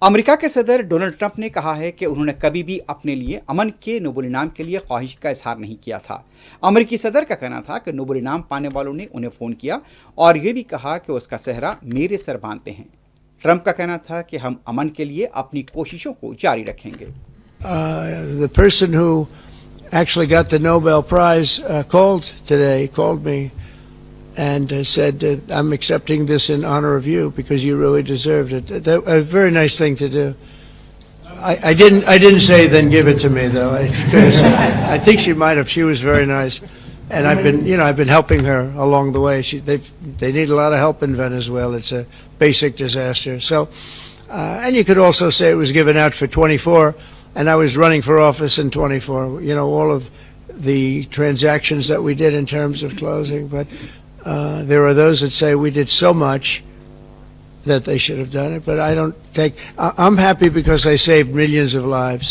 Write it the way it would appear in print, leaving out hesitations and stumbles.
America के सदर Donald Trump ने कहा है कि उन्होंने कभी भी अपने लिए अमन के नोबेल इनाम के लिए ख्वाहिश का इजहार नहीं किया था। अमेरिकी सदर का कहना था कि नोबेल इनाम पाने वालों ने उन्हें फ़ोन किया और ये भी कहा कि उसका सेहरा मेरे सर बांधते हैं। ट्रंप का कहना था कि हम अमन के लिए अपनी कोशिशों को जारी रखेंगे। The person who actually got the Nobel Prize called me and said, I'm accepting this in honor of you because you really deserved it. That a very nice thing to do. I didn't say then give it to me though. I think she might have. She was very nice, and I've been helping her along the way. They need a lot of help in Venezuela. It's a basic disaster. So, and you could also say it was given out for 24, and I was running for office in 24. All of the transactions that we did in terms of closing, but. There are those that say we did so much that they should have done it, but I don't take. I'm happy because I saved millions of lives.